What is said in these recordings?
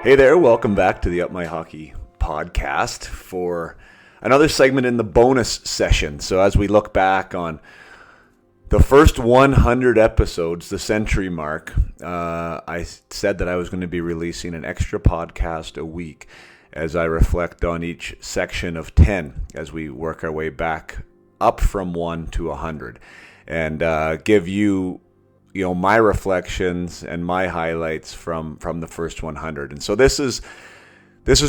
Hey there, welcome back to the Up My Hockey podcast for another segment in the bonus session. So as we look back on the first 100 episodes, the century mark, I said that I was going to be releasing an extra podcast a week as I reflect on each section of 10 as we work our way back up from 1 to 100 and give you my reflections and my highlights from the first 100. And so this is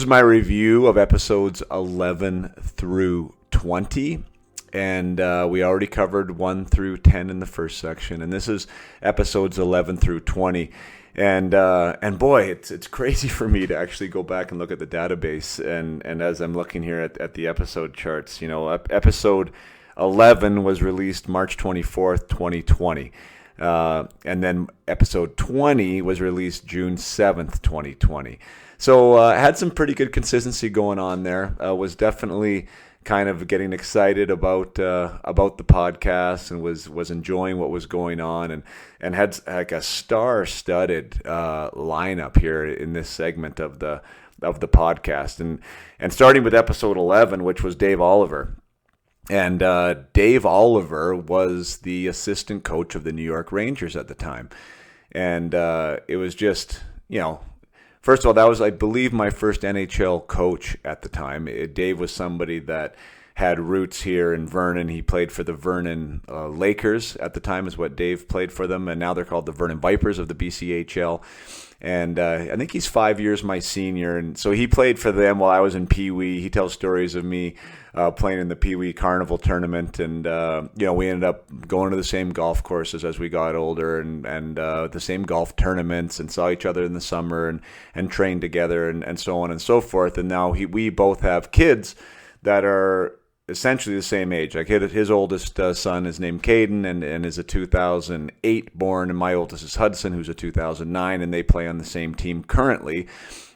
my review of episodes 11 through 20. And we already covered 1 through 10 in the first section. And this is episodes 11 through 20. And boy, it's crazy for me to actually go back and look at the database. And as I'm looking here at the episode charts, episode 11 was released March 24th, 2020. And then episode 20 was released June 7th, 2020. So had some pretty good consistency going on there. Was definitely kind of getting excited about the podcast and was enjoying what was going on and had like a star-studded lineup here in this segment of the podcast. And starting with episode 11, which was Dave Oliver. And Dave Oliver was the assistant coach of the New York Rangers at the time. And it was just, first of all, that was, I believe, my first NHL coach at the time. Dave was somebody that had roots here in Vernon. He played for the Vernon Lakers at the time is what Dave played for them. And now they're called the Vernon Vipers of the BCHL. And I think he's 5 years my senior. And so he played for them while I was in Pee Wee. He tells stories of me playing in the Pee Wee Carnival tournament. And, we ended up going to the same golf courses as we got older and the same golf tournaments and saw each other in the summer and trained together and so on and so forth. And now we both have kids that are essentially the same age. Like his oldest son is named Caden and is a 2008 born, and my oldest is Hudson, who's a 2009, and they play on the same team currently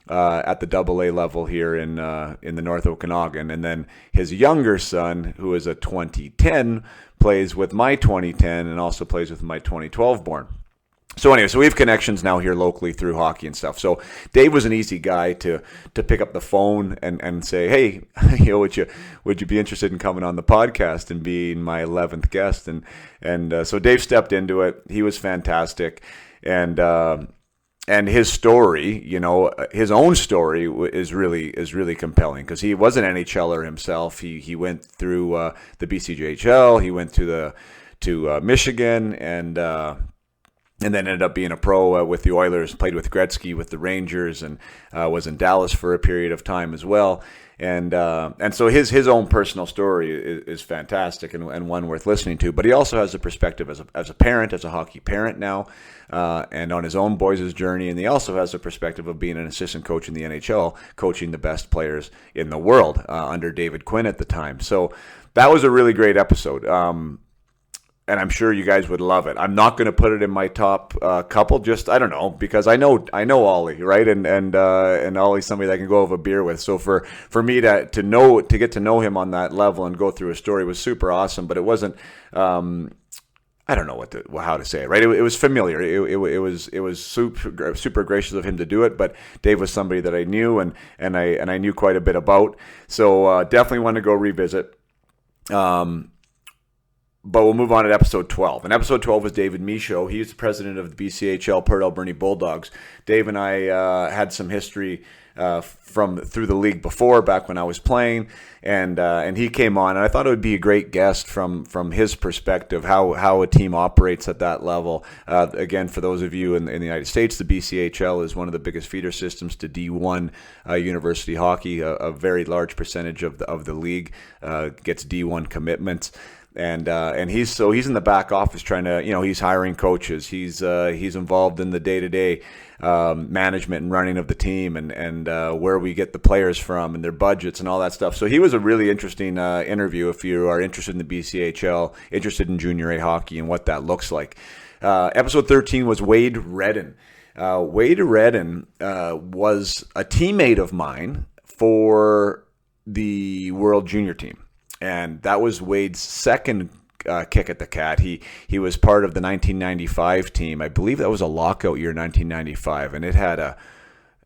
at the AA level here in the North Okanagan. And then his younger son, who is a 2010, plays with my 2010 and also plays with my 2012 born. So anyway, so we have connections now here locally through hockey and stuff. So Dave was an easy guy to pick up the phone and say, hey, would you be interested in coming on the podcast and being my 11th guest? And so Dave stepped into it. He was fantastic, and his story, his own story is really compelling because he was an NHLer himself. He went through the BCJHL. He went to Michigan and then ended up being a pro with the Oilers, played with Gretzky, with the Rangers, and was in Dallas for a period of time as well. And so his own personal story is fantastic and one worth listening to. But he also has a perspective as a parent, as a hockey parent now, and on his own boys' journey. And he also has a perspective of being an assistant coach in the NHL, coaching the best players in the world under David Quinn at the time. So that was a really great episode. And I'm sure you guys would love it. I'm not going to put it in my top couple. Just I don't know because I know Ollie, right? And Ollie's somebody that I can go have a beer with. So for me to get to know him on that level and go through a story was super awesome. But it wasn't. I don't know how to say it, right? It was familiar. It was super gracious of him to do it. But Dave was somebody that I knew and I knew quite a bit about. So definitely want to go revisit. But we'll move on to episode 12. And episode 12 was David Michaud. He's the president of the BCHL Port Alberni Bulldogs. Dave and I had some history through the league before, back when I was playing, and he came on. And I thought it would be a great guest from his perspective, how a team operates at that level. Again, for those of you in the United States, the BCHL is one of the biggest feeder systems to D1 university hockey. A very large percentage of the league gets D1 commitments. And he's in the back office trying to, he's hiring coaches. He's involved in the day-to-day management and running of the team and where we get the players from and their budgets and all that stuff. So he was a really interesting interview if you are interested in the BCHL, interested in junior A hockey and what that looks like. Episode 13 was Wade Redden. Wade Redden was a teammate of mine for the World Junior team. And that was Wade's second kick at the cat. He was part of the 1995 team. I believe that was a lockout year, 1995, and it had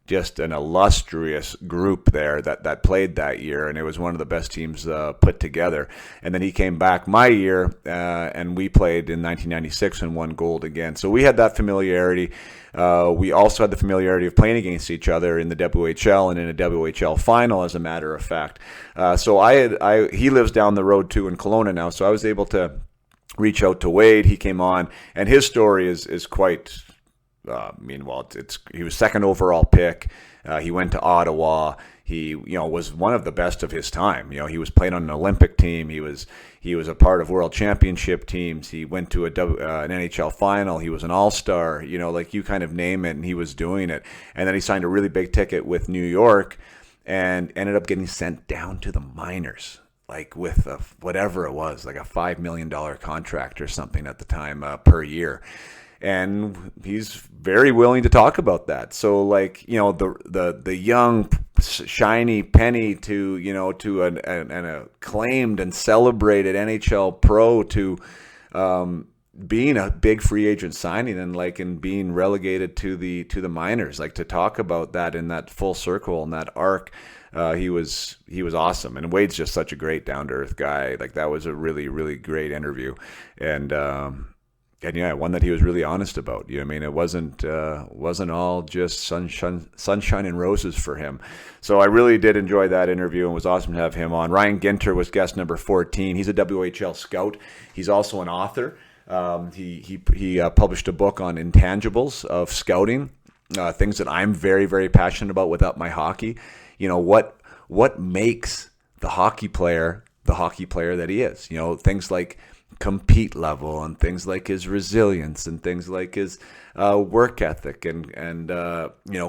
just an illustrious group there that played that year, and it was one of the best teams put together. And then he came back my year, and we played in 1996 and won gold again. So we had that familiarity. We also had the familiarity of playing against each other in the WHL and in a WHL final, as a matter of fact. So he lives down the road too in Kelowna now, so I was able to reach out to Wade. He came on, and his story is quite. He was second overall pick. He went to Ottawa. He was one of the best of his time. He was playing on an Olympic team. He was a part of World Championship teams. He went to an NHL final. He was an All-Star. Like you kind of name it, and he was doing it. And then he signed a really big ticket with New York, and ended up getting sent down to the minors, like with whatever it was, like a $5 million contract or something at the time per year. And he's very willing to talk about that. So, like, the young shiny penny to an acclaimed and celebrated NHL pro to being a big free agent signing and being relegated to the minors, like to talk about that in that full circle and that arc. He was awesome, and Wade's just such a great down to earth guy. Like, that was a really, really great interview, and one that he was really honest about. It wasn't all just sunshine and roses for him. So I really did enjoy that interview, and it was awesome to have him on. Ryan Ginter was guest number 14. He's a WHL scout. He's also an author. He published a book on intangibles of scouting, things that I'm very, very passionate about with Up My Hockey. What makes the hockey player that he is? Things like compete level, and things like his resilience, and things like his work ethic, and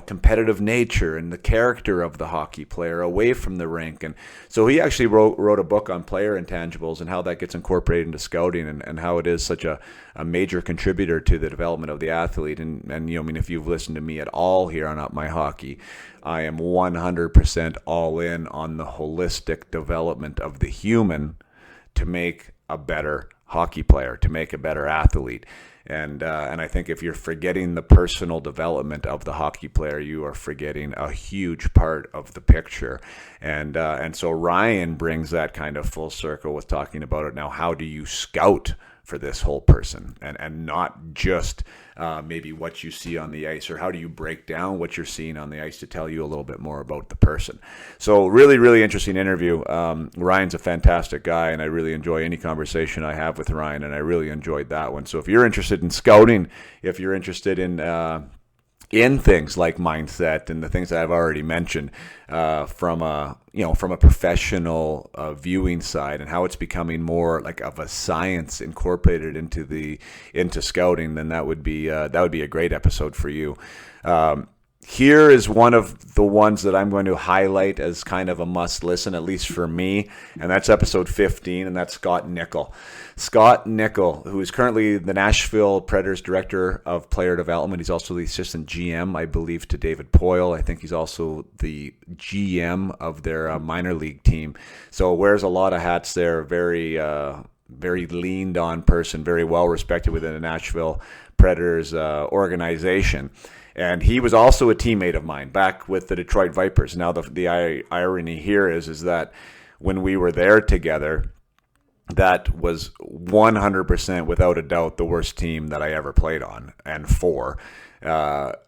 competitive nature, and the character of the hockey player away from the rink. And so he actually wrote a book on player intangibles and how that gets incorporated into scouting, and how it is such a major contributor to the development of the athlete. And if you've listened to me at all here on Up My Hockey, I am 100% all in on the holistic development of the human to make a better hockey player, to make a better athlete. And I think if you're forgetting the personal development of the hockey player, you are forgetting a huge part of the picture. And so Ryan brings that kind of full circle with talking about it now. How do you scout for this whole person, and not just maybe what you see on the ice, or how do you break down what you're seeing on the ice to tell you a little bit more about the person? So really, really interesting interview. Ryan's a fantastic guy, and I really enjoy any conversation I have with Ryan, and I really enjoyed that one. So if you're interested in scouting, if you're interested in things like mindset and the things that I've already mentioned, from a professional viewing side, and how it's becoming more like of a science incorporated into scouting, then that would be a great episode for you. Here is one of the ones that I'm going to highlight as kind of a must listen, at least for me, and that's episode 15, and that's Scott Nickel. Scott Nickel, who is currently the Nashville Predators Director of Player Development. He's also the assistant GM, I believe, to David Poyle. I think he's also the GM of their minor league team. So wears a lot of hats there, very leaned on person, very well respected within the Nashville Predators organization. And he was also a teammate of mine back with the Detroit Vipers. Now, the irony here is that when we were there together, that was 100% without a doubt the worst team that I ever played on and for.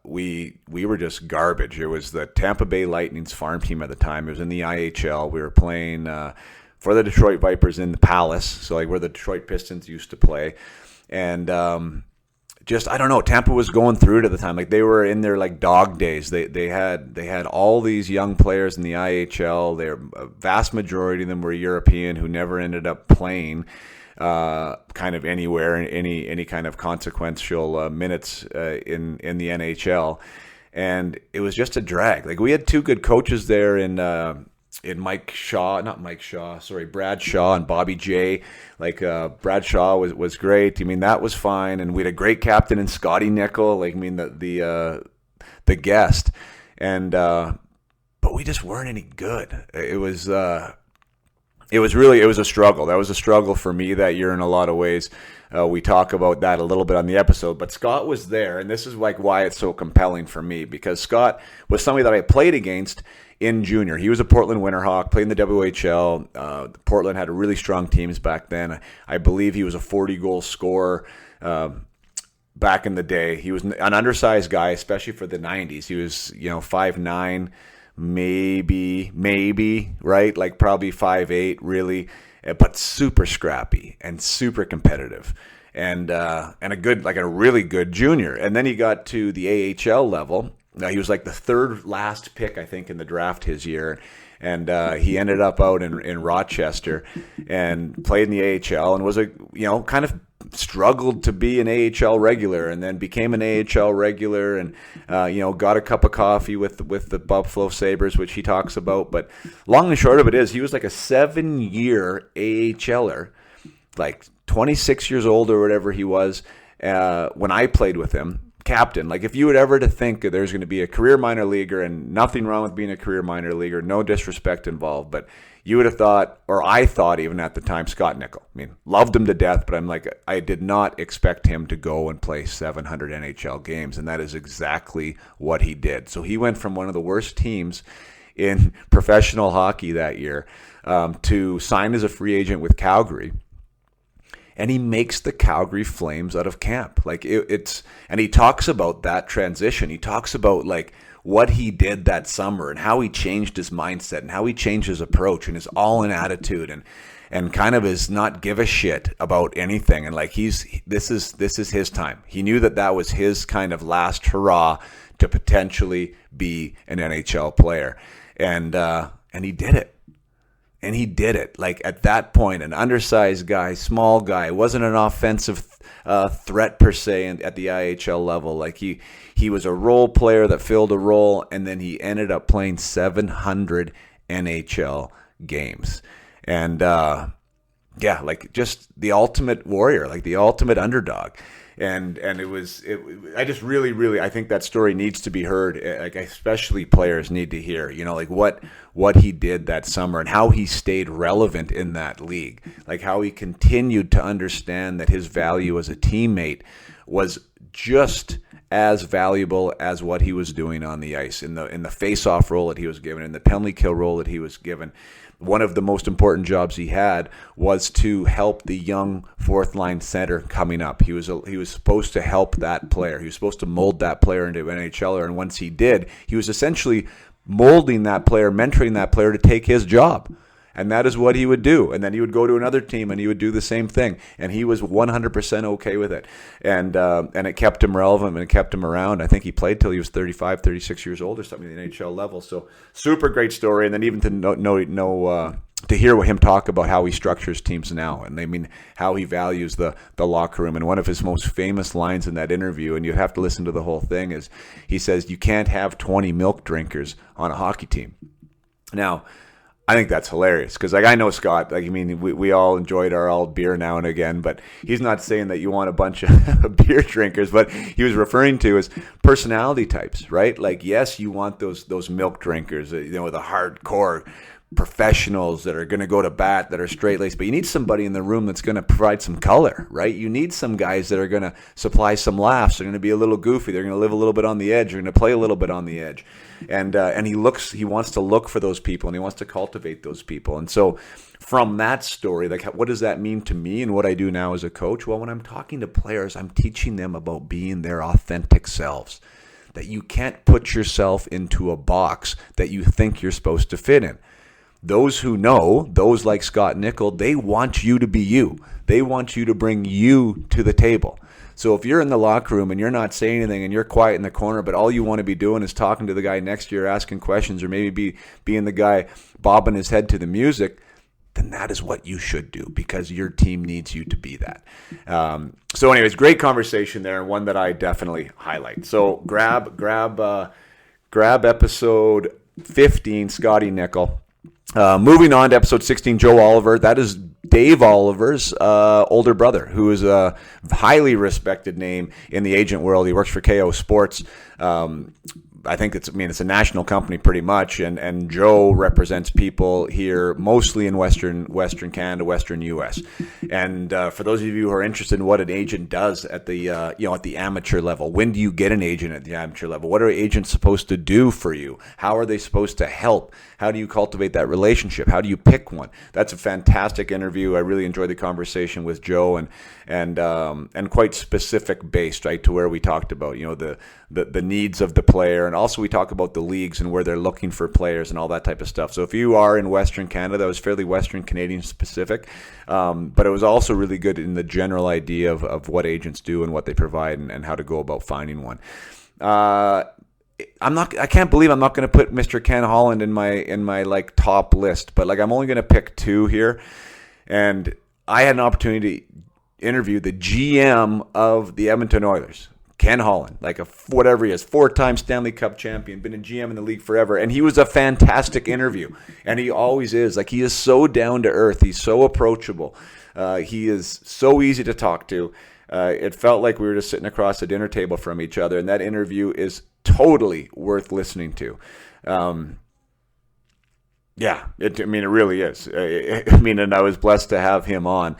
We were just garbage. It was the Tampa Bay Lightning's farm team at the time. It was in the IHL. We were playing for the Detroit Vipers in the Palace, so like where the Detroit Pistons used to play. And I don't know, Tampa was going through it at the time. Like, they were in their like dog days. They had all these young players in the IHL. A vast majority of them were European who never ended up playing kind of anywhere in any kind of consequential minutes in the NHL. And it was just a drag. Like, we had two good coaches there in Brad Shaw and Bobby J. Like, Brad Shaw was great. I mean, that was fine. And we had a great captain in Scotty Nickel, like, I mean, the guest. And, but we just weren't any good. It was, it was a struggle. That was a struggle for me that year in a lot of ways. We talk about that a little bit on the episode, but Scott was there, and this is like why it's so compelling for me, because Scott was somebody that I played against in junior. He was a Portland Winterhawk, played in the WHL. Portland had really strong teams back then. I believe he was a 40-goal scorer back in the day. He was an undersized guy, especially for the 90s. He was, 5'9", maybe, right? Like probably 5'8", really, but super scrappy and super competitive, and a really good junior. And then he got to the AHL level. He was like the third last pick, I think, in the draft his year, and he ended up out in Rochester and played in the AHL and was kind of struggled to be an AHL regular, and then became an AHL regular, and got a cup of coffee with the Buffalo Sabres, which he talks about. But long and short of it is, he was like a 7-year AHLer, like 26 years old or whatever he was when I played with him. Captain. Like, if you would ever to think that there's going to be a career minor leaguer, and nothing wrong with being a career minor leaguer, no disrespect involved, but you would have thought, or I thought even at the time, Scott Nickel. I mean, loved him to death, but I'm like, I did not expect him to go and play 700 NHL games, and that is exactly what he did. So he went from one of the worst teams in professional hockey that year to sign as a free agent with Calgary. And he makes the Calgary Flames out of camp. Like and he talks about that transition. He talks about like what he did that summer and how he changed his mindset and how he changed his approach and his all-in attitude and kind of his not give a shit about anything. And like this is his time. He knew that was his kind of last hurrah to potentially be an NHL player, and he did it. And he did it. Like, at that point, an undersized guy, small guy, wasn't an offensive threat per se at the IHL level. Like, he was a role player that filled a role, and then he ended up playing 700 NHL games. And, like, just the ultimate warrior, like the ultimate underdog. And I just really, I think that story needs to be heard. Like, especially players need to hear, like what he did that summer and how he stayed relevant in that league. Like, how he continued to understand that his value as a teammate was just as valuable as what he was doing on the ice in the face-off role that he was given, in the penalty kill role that he was given. One of the most important jobs he had was to help the young fourth-line center coming up. He was supposed to help that player. He was supposed to mold that player into an NHLer, and once he did, he was essentially molding that player, mentoring that player to take his job. And that is what he would do. And then he would go to another team and he would do the same thing. And he was 100% okay with it. And it kept him relevant and it kept him around. I think he played till he was 35, 36 years old or something at the NHL level. So super great story. And then even to hear him talk about how he structures teams now, and I mean how he values the locker room. And one of his most famous lines in that interview, and you have to listen to the whole thing, is he says, "You can't have 20 milk drinkers on a hockey team." Now, I think that's hilarious because, like, I know Scott. Like, I mean, we all enjoyed our old beer now and again, but he's not saying that you want a bunch of beer drinkers. But he was referring to as personality types, right? Like, yes, you want those milk drinkers, the hardcore professionals that are going to go to bat, that are straight-laced, but you need somebody in the room that's going to provide some color, right? You need some guys that are going to supply some laughs. They're going to be a little goofy. They're going to live a little bit on the edge. They're going to play a little bit on the edge. And he wants to look for those people, and he wants to cultivate those people. And so from that story, like, what does that mean to me and what I do now as a coach? Well, when I'm talking to players, I'm teaching them about being their authentic selves, that you can't put yourself into a box that you think you're supposed to fit in. Those who know, those like Scott Nickel, they want you to be you. They want you to bring you to the table. So if you're in the locker room and you're not saying anything and you're quiet in the corner, but all you want to be doing is talking to the guy next to you, asking questions, or maybe being the guy bobbing his head to the music, then that is what you should do, because your team needs you to be that. So anyways, great conversation there, and one that I definitely highlight. So grab episode 15, Scotty Nickel. Moving on to episode 16, Joe Oliver. That is Dave Oliver's older brother, who is a highly respected name in the agent world. He works for KO Sports. I think it's a national company pretty much, and Joe represents people here mostly in Western Canada, Western US. And for those of you who are interested in what an agent does at the at the amateur level, when do you get an agent at the amateur level? What are agents supposed to do for you? How are they supposed to help? How do you cultivate that relationship? How do you pick one? That's a fantastic interview. I really enjoyed the conversation with Joe, and quite specific based, right, to where we talked about the needs of the player, and also we talk about the leagues and where they're looking for players and all that type of stuff. So if you are in Western Canada, that was fairly Western Canadian specific, but it was also really good in the general idea of what agents do and what they provide and how to go about finding one. I can't believe I'm not going to put Mr. Ken Holland in my like top list, but like I'm only going to pick two here. And I had an opportunity to interview the GM of the Edmonton Oilers, Ken Holland, like whatever he is, 4-time Stanley Cup champion, been a GM in the league forever. And he was a fantastic interview. And he always is. Like, he is so down to earth. He's so approachable. He is so easy to talk to. It felt like we were just sitting across the dinner table from each other. And that interview is totally worth listening to. It really is. And I was blessed to have him on.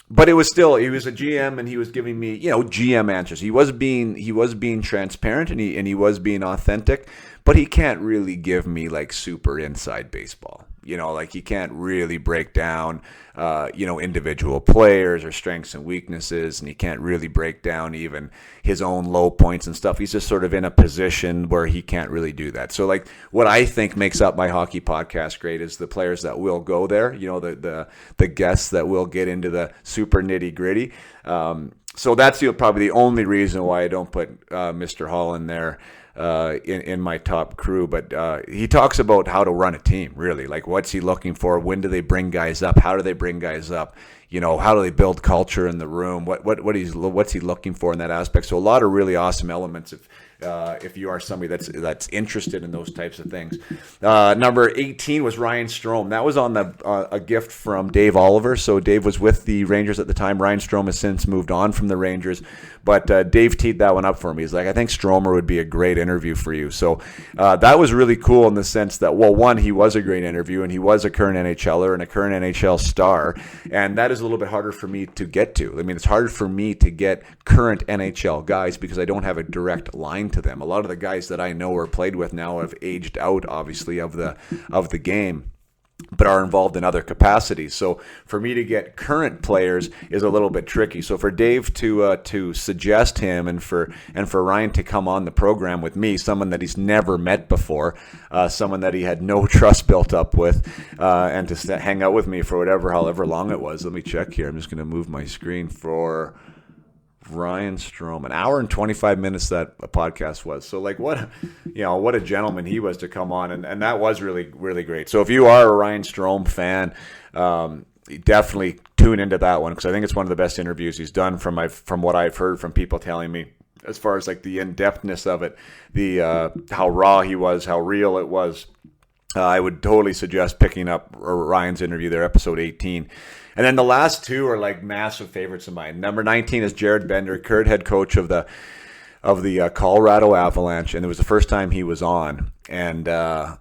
But it was still, he was a GM and he was giving me, GM answers. He was being transparent and he was being authentic, but he can't really give me like super inside baseball. Like he can't really break down, individual players or strengths and weaknesses, and he can't really break down even his own low points and stuff. He's just sort of in a position where he can't really do that. So like what I think makes up my hockey podcast great is the players that will go there, the guests that will get into the super nitty gritty. So that's probably the only reason why I don't put Mr. Holland there in my top crew. But he talks about how to run a team, really. Like, what's he looking for? When do they bring guys up? How do they bring guys up? How do they build culture in the room? What's he looking for in that aspect? So a lot of really awesome elements if you are somebody that's interested in those types of things. Number 18 was Ryan Strome. That was on a gift from Dave Oliver. So Dave was with the Rangers at the time. Ryan Strome has since moved on from the Rangers, but Dave teed that one up for me. He's like, I think Stromer would be a great interview for you. So that was really cool in the sense that, well, one, he was a great interview and he was a current NHLer and a current NHL star, and that is a little bit harder for me to get to. It's harder for me to get current NHL guys because I don't have a direct line to them. A lot of the guys that I know or played with now have aged out, obviously, of the game, but are involved in other capacities. So for me to get current players is a little bit tricky. So for Dave to suggest him and for Ryan to come on the program with me, someone that he's never met before, someone that he had no trust built up with, and to hang out with me for however long it was. Let me check here. I'm just going to move my screen for Ryan Strome, an hour and 25 minutes that a podcast was. So like what a gentleman he was to come on, and that was really, really great. So if you are a Ryan Strome fan, definitely tune into that one because I think it's one of the best interviews he's done from what I've heard from people telling me as far as like the in-depthness of it, the how raw he was, how real it was. I would totally suggest picking up Ryan's interview there, episode 18. And then the last two are like massive favorites of mine. Number 19 is Jared Bender, current head coach of the Colorado Avalanche, and it was the first time he was on. And that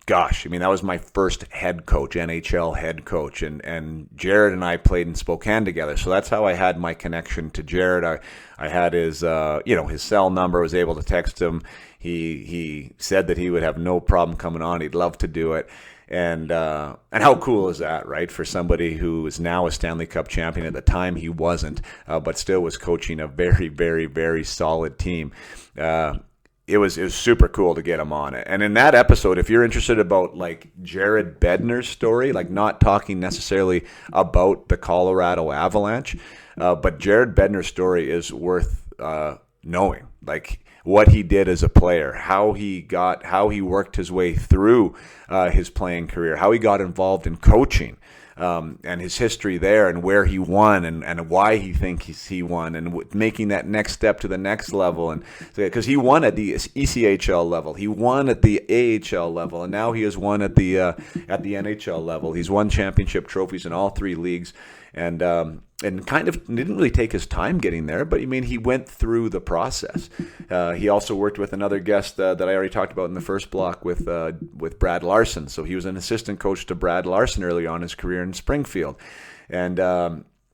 was my first head coach, NHL head coach, and Jared and I played in Spokane together. So that's how I had my connection to Jared. I had his his cell number, was able to text him. He said that he would have no problem coming on. He'd love to do it. And how cool is that, right? For somebody who is now a Stanley Cup champion. At the time, he wasn't, but still was coaching a very, very, very solid team. It was super cool to get him on it. And in that episode, if you're interested about like Jared Bednar's story, like not talking necessarily about the Colorado Avalanche, but Jared Bednar's story is worth knowing. Like what he did as a player, how he worked his way through his playing career, how he got involved in coaching, and his history there, and where he won, and why he thinks he won, and making that next step to the next level. And because he won at the ECHL level, he won at the AHL level, and now he has won at the NHL level. He's won championship trophies in all three leagues. And and kind of didn't really take his time getting there, but I mean, he went through the process. He also worked with another guest that I already talked about in the first block with Brad Larson. So he was an assistant coach to Brad Larson early on in his career in Springfield, and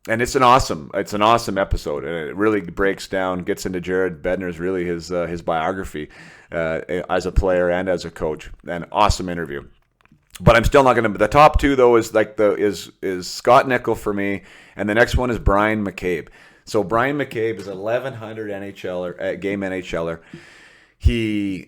it's an awesome episode, and it really breaks down, gets into Jared Bednar's really his biography as a player and as a coach. An awesome interview. But I'm still not going to. The top two though is Scott Nickel for me, and the next one is Brian McCabe. So Brian McCabe is 1100 NHLer, game NHLer. He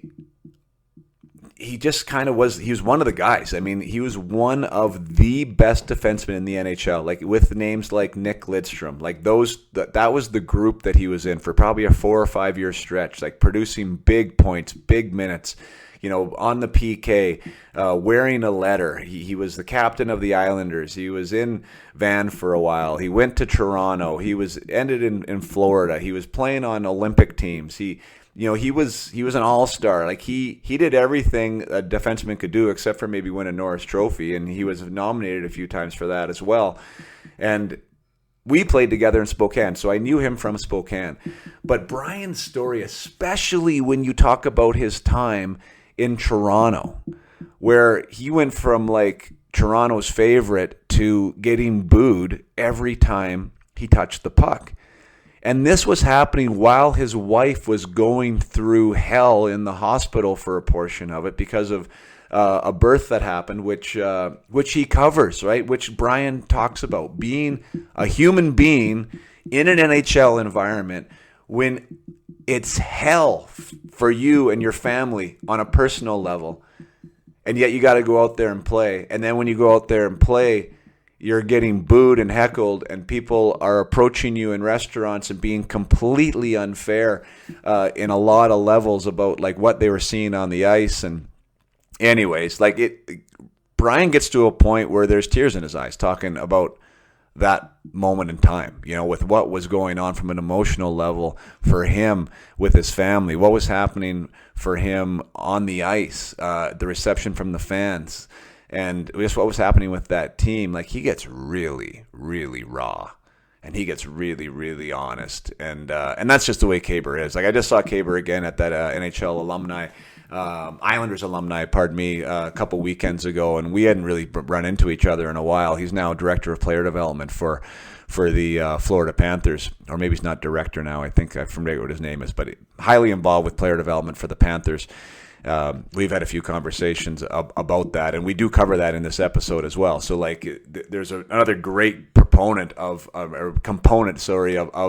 just kind of was. He was one of the guys. I mean, he was one of the best defensemen in the NHL. Like with names like Nick Lidstrom, like those. That was the group that he was in for probably a 4 or 5 year stretch, like producing big points, big minutes. On the PK, wearing a letter. He was the captain of the Islanders. He was in Van for a while. He went to Toronto. He ended in Florida. He was playing on Olympic teams. He was an all-star. Like he did everything a defenseman could do except for maybe win a Norris Trophy, and he was nominated a few times for that as well. And we played together in Spokane, so I knew him from Spokane. But Brian's story, especially when you talk about his time in Toronto, where he went from like Toronto's favorite to getting booed every time he touched the puck. And this was happening while his wife was going through hell in the hospital for a portion of it because of a birth that happened, which he covers, right? Which Brian talks about, being a human being in an NHL environment when it's hell for you and your family on a personal level, and yet you got to go out there and play. And then when you go out there and play, you're getting booed and heckled, and people are approaching you in restaurants and being completely unfair in a lot of levels about like what they were seeing on the ice. And anyways, Brian gets to a point where there's tears in his eyes talking about that moment in time, with what was going on from an emotional level for him with his family, what was happening for him on the ice, the reception from the fans, and just what was happening with that team. Like, he gets really, really raw, and he gets really, really honest, and that's just the way Kaber is. Like, I just saw Kaber again at that Islanders alumni, a couple weekends ago, and we hadn't really run into each other in a while. He's now director of player development for the Florida Panthers, or maybe he's not director now. I think I forget what his name is, but highly involved with player development for the Panthers. We've had a few conversations about that, and we do cover that in this episode as well. So, there's another great component of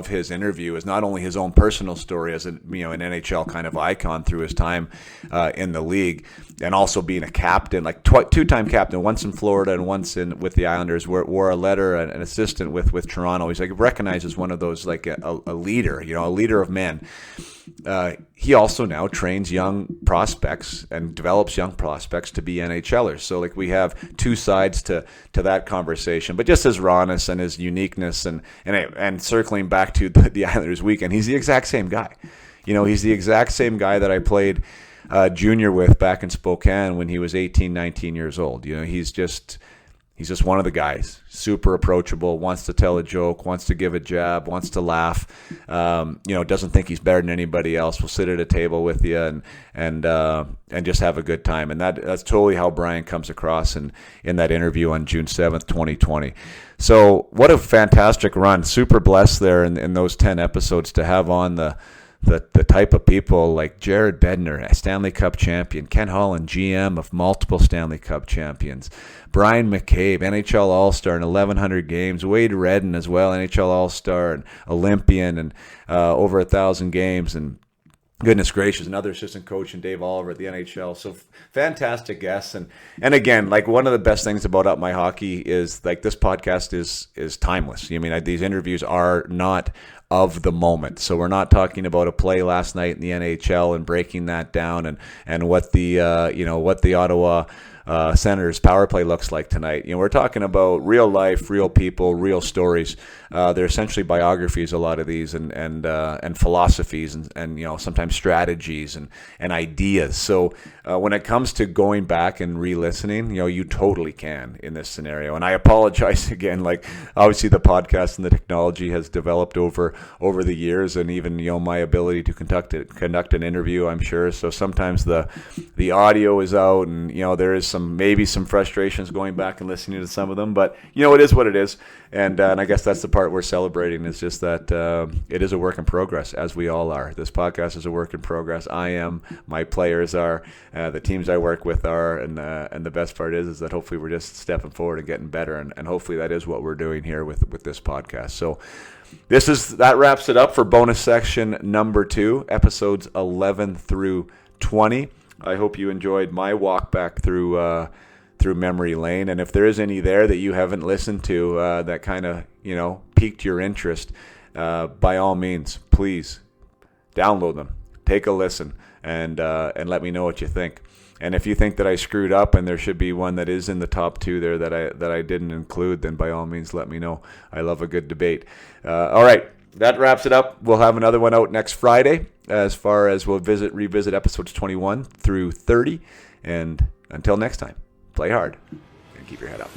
his interview is not only his own personal story as an NHL kind of icon through his time in the league, and also being a captain, like two-time captain, once in Florida and once with the Islanders, wore a letter, an assistant with Toronto. He's recognized as one of those, a leader, a leader of men. He also now trains young prospects and develops young prospects to be NHLers. So we have two sides to that conversation, but just his rawness and his uniqueness and circling back to the Islanders weekend, he's the exact same guy. He's the exact same guy that I played junior with back in Spokane when he was 18, 19 years old. He's just one of the guys, super approachable, wants to tell a joke, wants to give a jab, wants to laugh, doesn't think he's better than anybody else, will sit at a table with you and just have a good time. And that's totally how Brian comes across in that interview on June 7th, 2020. So what a fantastic run. Super blessed there in those 10 episodes to have on the type of people like Jared Bednar, a Stanley Cup champion, Ken Holland, GM of multiple Stanley Cup champions, Brian McCabe, NHL All-Star in 1,100 games, Wade Redden as well, NHL All-Star and Olympian and over 1,000 games, and goodness gracious, another assistant coach and Dave Oliver at the NHL. So fantastic guests. And again, one of the best things about Up My Hockey is this podcast is timeless. I mean, these interviews are not of the moment. So we're not talking about a play last night in the NHL and breaking that down and what the Ottawa Senators power play looks like tonight. We're talking about real life, real people, real stories. They're essentially biographies, a lot of these, and philosophies, and sometimes strategies and ideas. So when it comes to going back and re-listening, you totally can in this scenario. And I apologize again. Like, obviously the podcast and the technology has developed over the years, and even my ability to conduct an interview, I'm sure. So sometimes the audio is out, and there is maybe some frustrations going back and listening to some of them, but it is what it is. And I guess that's the part we're celebrating, is just that it is a work in progress, as we all are. This podcast is a work in progress. I am, my players are, the teams I work with are, and the best part is that hopefully we're just stepping forward and getting better, and hopefully that is what we're doing here with this podcast. So that wraps it up for bonus section number 2, episodes 11 through 20. I hope you enjoyed my walk back through memory lane, and if there is any there that you haven't listened to that kind of piqued your interest, by all means, please download them, take a listen, and let me know what you think. And if you think that I screwed up and there should be one that is in the top 2 there that I didn't include, then by all means let me know. I love a good debate. All right, that wraps it up. We'll have another one out next Friday, as far as we'll revisit episodes 21 through 30. And until next time, play hard and keep your head up.